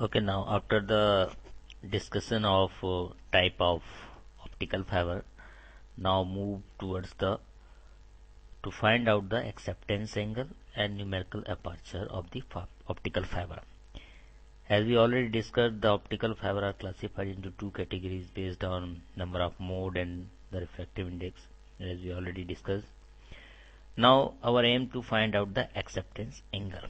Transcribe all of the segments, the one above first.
Okay, now after the discussion of type of optical fiber, now move towards the to find out the acceptance angle and numerical aperture of the optical fiber. As we already discussed, the optical fiber are classified into two categories based on number of mode and the refractive index, as we already discussed. Now our aim to find out the acceptance angle.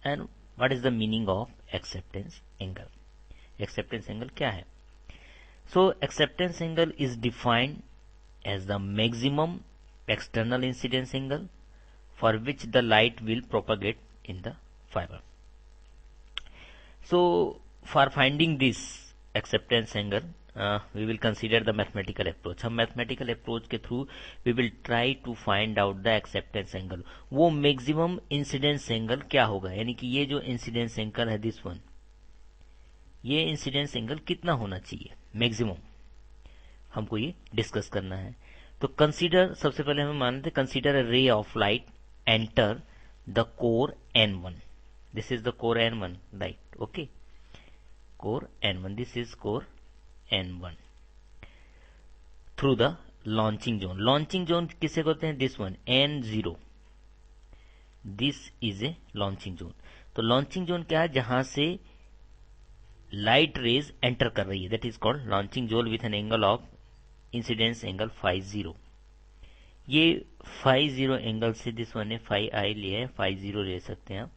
And what is the meaning of acceptance angle? Acceptance angle क्या है? So acceptance angle is defined as the maximum external incidence angle for which the light will propagate in the fiber. So for finding this acceptance angle, we will consider the mathematical approach. हम mathematical approach के through we will try to find out the acceptance angle. वो maximum incidence angle क्या होगा, यानी कि ये जो incidence angle है this one, ये इंसिडेंस एंगल कितना होना चाहिए मैक्सिमम, हमको ये डिस्कस करना है. तो कंसीडर, सबसे पहले हमें मानते हैं consider a ray of light enter the core N1. This is the core N1, right? Okay, core N1, this is core N1 through the launching zone. Launching zone किसे कहते हैं? This one N0, this is a launching zone. तो launching zone क्या है? जहां से light rays enter कर रही है, that is called launching zone with an angle of incidence angle 50. ये 50 एंगल से दिस वन ने 5i लिया है, 50 ले सकते हैं आप.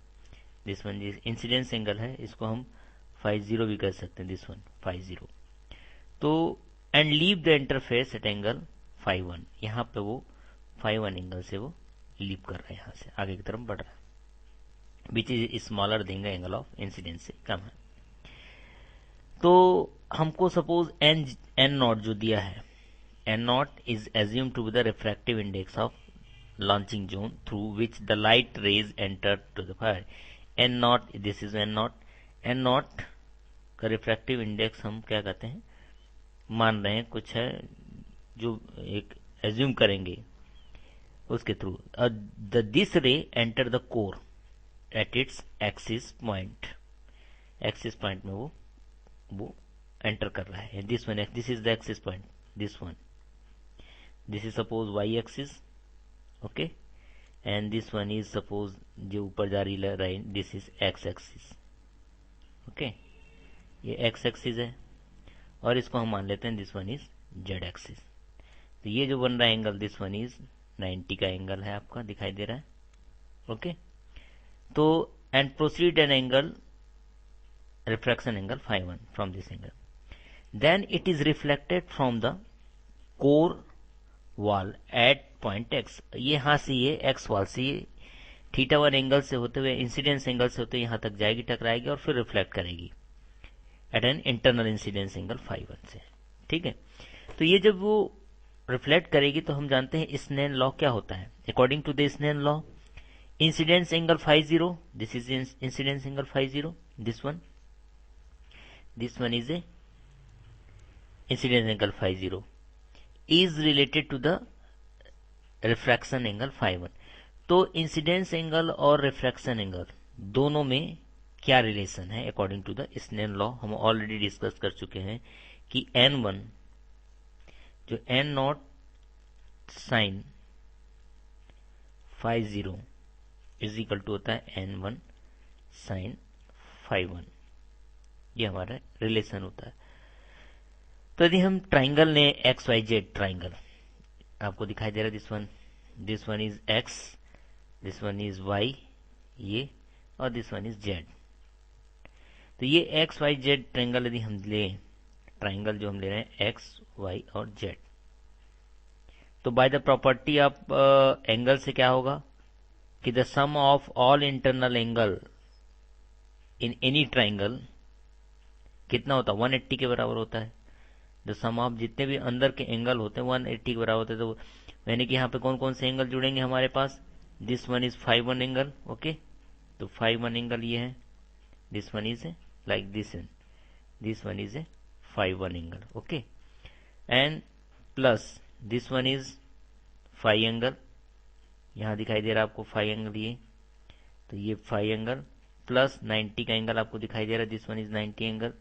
दिस वन इंसिडेंस एंगल है, इसको हम 50 भी कर सकते हैं, दिस वन 50. तो and leave the interface at angle 51. यहाँ पे वो 51 एंगल से वो लीव कर रहा है, यहाँ से आगे की तरफ बढ़ रहा है, विच इज स्मॉलर देंगे एंगल ऑफ इंसिडेंस से कम है. तो हमको सपोज एन नॉट जो दिया है, n naught is assume to be the refractive index of launching zone through which the light rays enter to the fibre. N naught, this is n naught. N naught का refractive index हम क्या कहते हैं, मान रहे हैं कुछ है जो एक एज्यूम करेंगे उसके थ्रू. This ray enter the core at its axis point. Axis point में वो एंटर कर रहा है. This one, this is the axis point, this one, this is suppose Y axis, okay, and this one is suppose जो ऊपर जा रही line, this is X axis, okay, ये एक्स एक्सिस है और इसको हम मान लेते हैं this one is Z axis. तो ये जो बन रहा है एंगल, दिस वन इज 90 का एंगल है, आपका दिखाई दे रहा है, ओके. तो and proceed an angle refraction angle phi 1 from this angle. Then it is reflected from the core wall at point x. यहाँ से ये x wall से ये θ1 एंगल से होते हुए, इंसिडेंस एंगल से होते हुए यहाँ तक जाएगी, टकराएगी और फिर रिफ्लेक्ट करेगी at an internal incidence angle phi 1 से. ठीक है, तो ये जब वो रिफ्लेक्ट करेगी तो हम जानते हैं स्नेल लॉ क्या होता है. According to the Snell law, incidence angle 50, this is incidence angle 50, this one is a incidence angle 50 is related to the refraction angle phi 1. तो इंसिडेंस एंगल और रिफ्रैक्शन एंगल दोनों में क्या रिलेशन है according to the Snell law, हम already discuss कर चुके हैं कि N1 जो N naught sine 50 is equal to होता है N1 साइन 51. ये हमारा रिलेशन होता है. तो यदि हम ट्राइंगल ने एक्स वाई जेड ट्राइंगल, आपको दिखाई दे रहा है this one is X, this one is Y, ये, और दिस वन इज जेड. तो ये एक्स वाई जेड ट्राइंगल यदि हम ले, ट्राइंगल जो हम ले रहे हैं एक्स वाई और जेड, तो by the property of angle से क्या होगा कि the sum of all internal angle in any triangle कितना होता है, 180 के बराबर होता है. द सम ऑफ जितने भी अंदर के एंगल होते हैं 180 के बराबर होते हैं. तो यानी कि यहाँ पे कौन कौन से एंगल जुड़ेंगे हमारे पास, this one is 51 angle, okay. तो 51 एंगल ये है, this one is like this one is 51 angle, okay. And plus this one is 5 angle, यहाँ दिखाई दे रहा है आपको 5 एंगल ये, तो ये 5 एंगल प्लस 90 का एंगल आपको दिखाई दे रहा है, दिस वन इज 90 एंगल।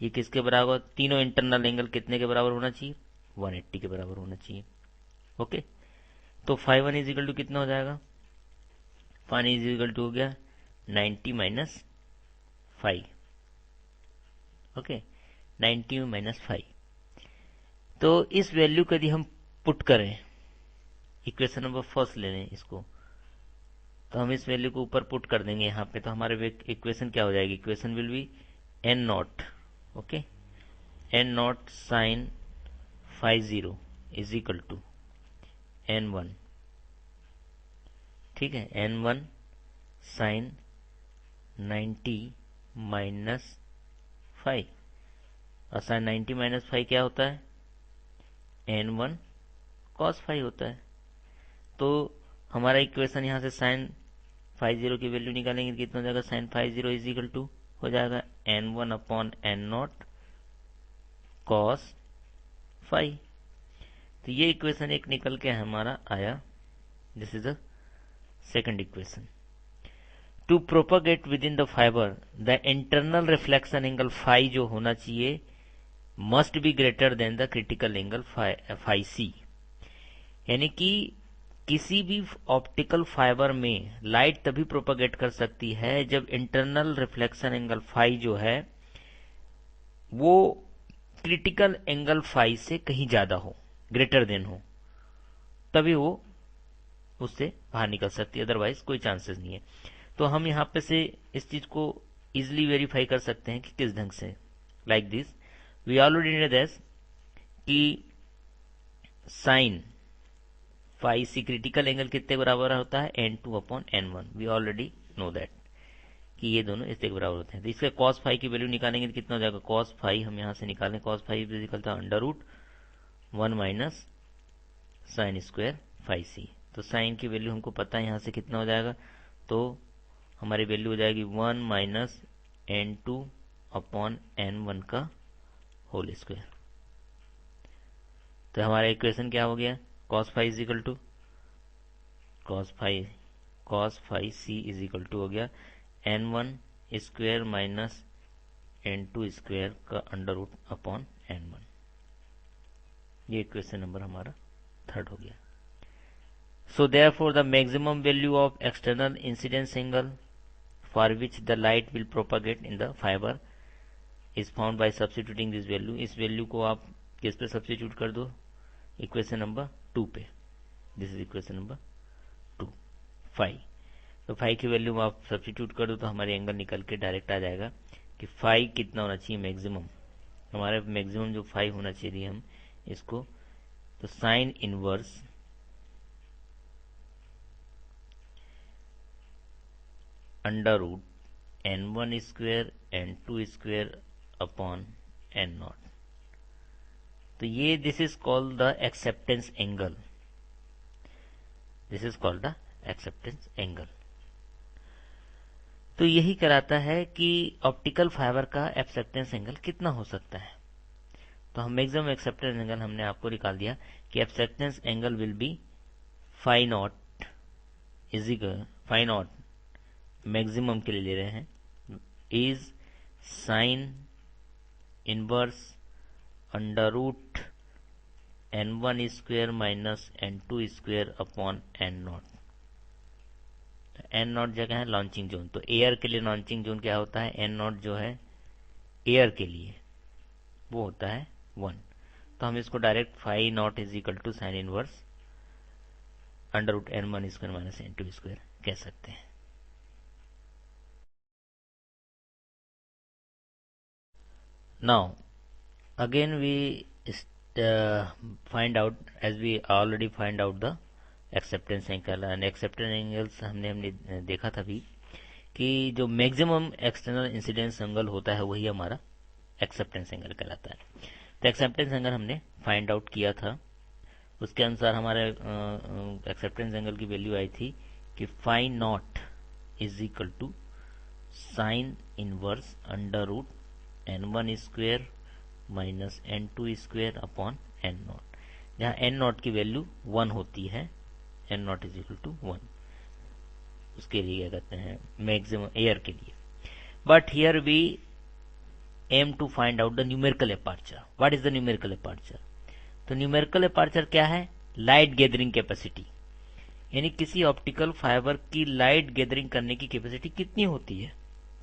ये किसके बराबर, तीनों इंटरनल एंगल कितने के बराबर होना चाहिए, 180 के बराबर होना चाहिए। ओके, तो phi one is equal to कितना हो जाएगा, फाई इज इक्वल टू हो गया 90 माइनस 5। Okay, 90 minus 5। तो इस वैल्यू को यदि हम पुट करें, इक्वेशन नंबर फर्स्ट ले लें इसको, तो हम इस वैल्यू को ऊपर पुट कर देंगे यहाँ पे, तो हमारे इक्वेशन क्या हो जाएगी, equation will be N naught, okay, N naught sine phi zero is equal to N one, ठीक है, एन वन साइन 90 माइनस 5, और साइन 90 माइनस 5 क्या होता है, एन वन कॉस 5 होता है। तो हमारा इक्वेशन यहाँ से साइन 50 की वैल्यू निकालेंगे तो कितना हो जाएगा, साइन 50 इज इक्वल टू हो जाएगा N one upon N naught cos 5। तो ये इक्वेशन एक निकल के हमारा आया, this is the second equation. To propagate within the fibre the internal reflection angle phi जो होना चाहिए must be greater than the critical angle phi C, यानी कि किसी भी ऑप्टिकल फाइबर में लाइट तभी प्रोपगेट कर सकती है जब इंटरनल रिफ्लेक्शन एंगल फाई जो है वो क्रिटिकल एंगल फाई से कहीं ज्यादा हो, ग्रेटर देन हो, तभी वो उससे बाहर निकल सकती है, अदरवाइज कोई चांसेस नहीं है। तो हम यहाँ पे से इस चीज को इजिली वेरीफाई कर सकते हैं कि किस ढंग से, like this we already know this कि sine phi C critical angle कितने बराबर होता है, n2 upon n1, we already know that कि ये दोनों इसके बराबर होते हैं। तो इसके cos फाई की वैल्यू निकालेंगे तो कितना हो जाएगा, cos फाई हम यहाँ से निकालें, cos फाई निकल था under root 1 minus sine square phi C. तो साइन की वैल्यू हमको पता है यहाँ से कितना हो जाएगा, तो हमारी वैल्यू हो जाएगी 1 माइनस n2 अपॉन n1 का होल स्क्वायर। तो हमारा इक्वेशन क्या हो गया, cos phi is equal to cos phi C is equal to हो गया n1 square minus n2 square का अंडर रूट अपॉन n1। ये इक्वेशन नंबर हमारा थर्ड हो गया। So therefore the maximum value of external incidence angle for which the light will propagate in the fibre is found by substituting this value. इस value को आप किस पे substitute कर दो, इक्वेशन नंबर 2 पे, this is equation number 2 phi. तो phi की वैल्यू आप सब्स्टिट्यूट कर दो तो हमारे एंगल निकल के डायरेक्ट आ जाएगा कि फाई कितना होना चाहिए मैक्सिमम, हमारा मैक्सिमम जो फाई होना चाहिए हम इसको, तो sine inverse under root n1 square n2 square upon n naught. तो ये this is called the acceptance angle, this is called the acceptance angle. तो यही कराता है कि ऑप्टिकल फाइबर का एक्सेप्टेंस एंगल कितना हो सकता है। तो हम मैक्सिमम एक्सेप्टेंस एंगल हमने आपको निकाल दिया कि acceptance angle will be phi naught is equal, phi naught maximum के लिए ले रहे हैं, is sine inverse under root n1 square minus n2 square upon n naught. n naught जगह है लॉन्चिंग जोन, तो एयर के लिए लॉन्चिंग जोन क्या होता है, n नॉट जो है एयर के लिए वो होता है 1। तो हम इसको direct phi naught is equal to sine inverse under root n1 square minus n2 square कह सकते हैं। Now again we find out, as we already find out the acceptance angle, and acceptance angles हमने देखा था भी कि जो maximum external incidence angle होता है वही हमारा एक्सेप्टेंस एंगल कहलाता है। तो एक्सेप्टेंस एंगल हमने फाइंड आउट किया था, उसके अनुसार हमारे एक्सेप्टेंस एंगल की वैल्यू आई थी कि phi naught is equal to sine inverse under root n1 square minus n2 square upon n naught, जहाँ n नॉट की वैल्यू 1 होती है, n naught is equal to 1, उसके लिए क्या कहते हैं मैक्सिमम एयर के लिए। but here we aim to find out the numerical aperture. What is the numerical aperture? तो न्यूमेरिकल अपर्चर क्या है? लाइट गैदरिंग कैपेसिटी, यानी किसी ऑप्टिकल फाइबर की लाइट गैदरिंग करने की कैपेसिटी कितनी होती है,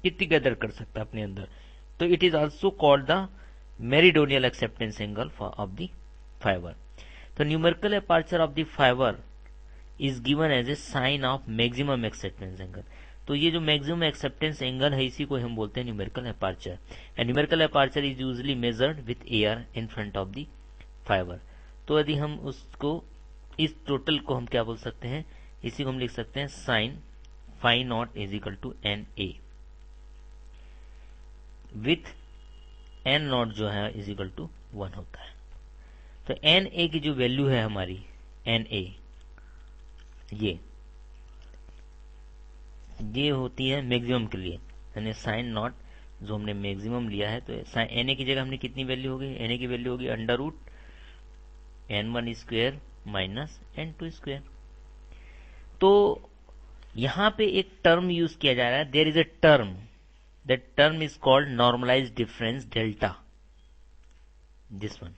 कितनी गैदर कर सकता है अपने अंदर. तो it is also called the meridional acceptance angle of the fibre. तो numerical aperture of the fibre is given as a sine of maximum acceptance angle. तो ये जो मैक्सिमम एक्सेप्टेंस एंगल है इसी को हम बोलते हैं numerical aperture. And numerical aperture is usually measured with air in front of the fibre. तो यदि हम उसको, इस टोटल को हम क्या बोल सकते हैं, इसी को हम लिख सकते हैं sine phi naught is equal to N A, with N naught जो है इज इक्वल टू 1 होता है. तो एन ए की जो वैल्यू है हमारी, एन ए ये होती है मैक्सिमम के लिए, यानी साइन नॉट जो हमने मैक्सिमम लिया है. तो एन ए की जगह हमने कितनी वैल्यू होगी, एन ए की वैल्यू होगी under root n1 square minus n2 square. तो यहां पे एक टर्म यूज किया जा रहा है, there is a term, that term is called normalised difference delta. This one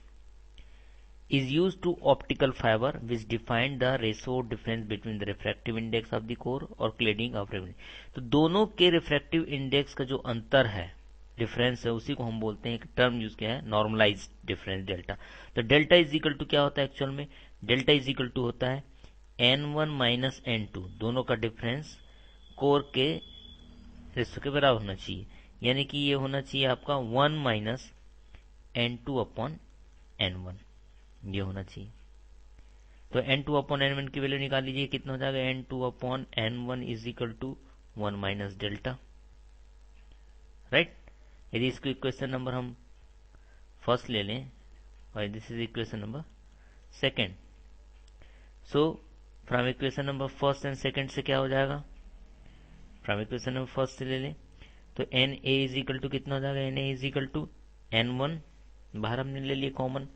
is used to optical fiber which define the ratio difference between the refractive index of the core और cladding of refractive. तो दोनों के refractive index का जो अंतर है, difference है, उसी को हम बोलते हैं, एक टर्म यूज किया है नॉर्मलाइज्ड डिफरेंस डेल्टा. तो डेल्टा इज इक्वल टू क्या होता है एक्चुअल में, डेल्टा इज इक्वल टू होता है n1 माइनस n2, दोनों का डिफरेंस कोर के रेशो के बराबर होना चाहिए, यानी कि ये होना चाहिए आपका 1 माइनस n2 अपॉन n1, ये होना चाहिए. तो n2 अपॉन n1 की वैल्यू निकाल लीजिए, कितना हो जाएगा, n2 upon n1 is equal to 1 minus delta. Right. यदि इसको इक्वेशन नंबर हम फर्स्ट ले लें और this is equation number second, so from equation number first and second से क्या हो जाएगा, फ्रॉम इक्वेशन नंबर फर्स्ट से ले लें तो N A is equal to कितना हो जाएगा, N A is equal to n1, बाहर हमने ले लिए कॉमन,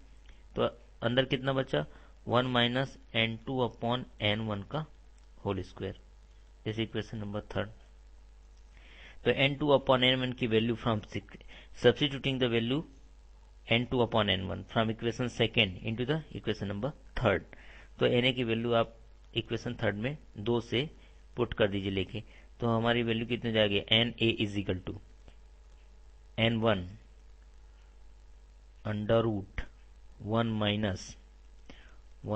तो अंदर कितना बचा, 1 माइनस n2 अपॉन n1 का whole square. This equation number third. तो n2 अपॉन n1 की value from substituting the value n2 upon n1 from equation second into the equation number third. तो na की value आप equation third में 2 से put कर दीजिए लेके, तो हमारी वैल्यू कितनी जाएगी, N A is equal to n1 under root 1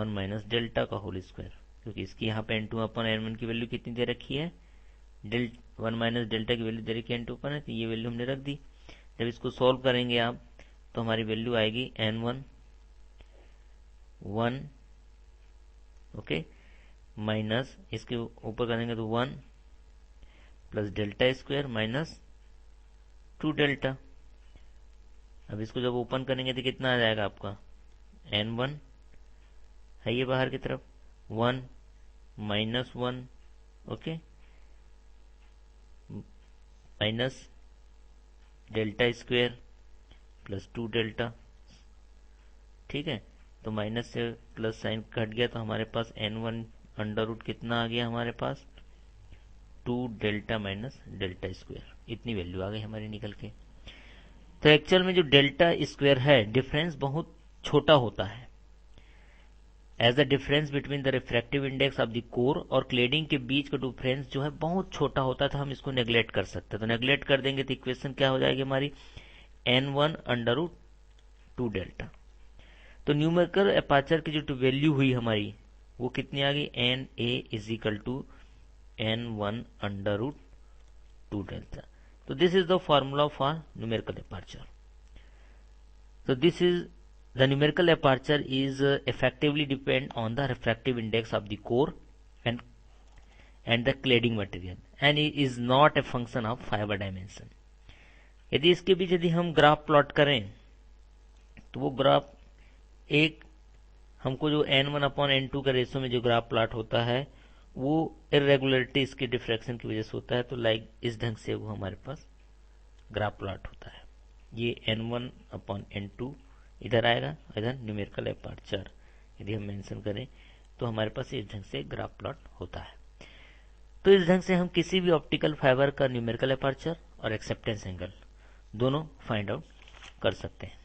minus delta का होल स्क्वायर, क्योंकि इसकी यहाँ पे n2 अपॉन n1 की वैल्यू कितनी दे रखी है, 1 माइनस डेल्टा की वैल्यू दे रखी है n2 अपॉन, तो ये वैल्यू हमने रख दी. जब इसको सॉल्व करेंगे आप तो हमारी वैल्यू आएगी n1 1, ओके, माइनस इसके ऊपर करेंगे तो 1 plus delta square minus 2 delta. अब इसको जब ओपन करेंगे तो कितना आ जाएगा आपका, n1 है ये बाहर की तरफ, 1 minus 1, okay, minus delta square plus 2 delta. ठीक है, तो माइनस से प्लस साइन कट गया तो हमारे पास n1 अंडर रूट कितना आ गया हमारे पास, 2 डेल्टा माइनस डेल्टा स्क्वायर, इतनी वैल्यू आ गई हमारी निकल के. तो एक्चुअल में जो डेल्टा स्क्वायर है, डिफरेंस बहुत छोटा होता है, as the difference between the refractive index of the core और क्लेडिंग के बीच का डिफरेंस जो है बहुत छोटा होता है, तो हम इसको नेग्लेक्ट कर सकते हैं. तो नेग्लेक्ट कर देंगे तो इक्वेशन क्या हो जाएगी हमारी, n1 अंडर रूट 2 डेल्टा. तो न्यूमेरिकल अपर्चर की जो वैल्यू हुई हमारी वो कितनी आ गई, N A is equal to n1 under root 2 delta. तो this is the formula for numerical aperture. So this is the numerical aperture is effectively depend on the refractive index of the core and the cladding material and it is not a function of fiber dimension. यदि इसके बीच यदि हम graph plot करें तो वो graph एक हमको जो n1 अपॉन n2 का रेशो में जो ग्राफ प्लॉट होता है वो इरेगुलरिटी इसके डिफ्रैक्शन की वजह से होता है. तो लाइक इस ढंग से वो हमारे पास ग्राफ प्लॉट होता है. ये n1 अपॉन n2 इधर आएगा, इधर न्यूमेरिकल अपर्चर यदि हम मेंशन करें तो हमारे पास इस ढंग से ग्राफ प्लॉट होता है. तो इस ढंग से हम किसी भी ऑप्टिकल फाइबर का न्यूमेरिकल अपर्चर और एक्सेप्टेंस एंगल दोनों फाइंड आउट कर सकते हैं।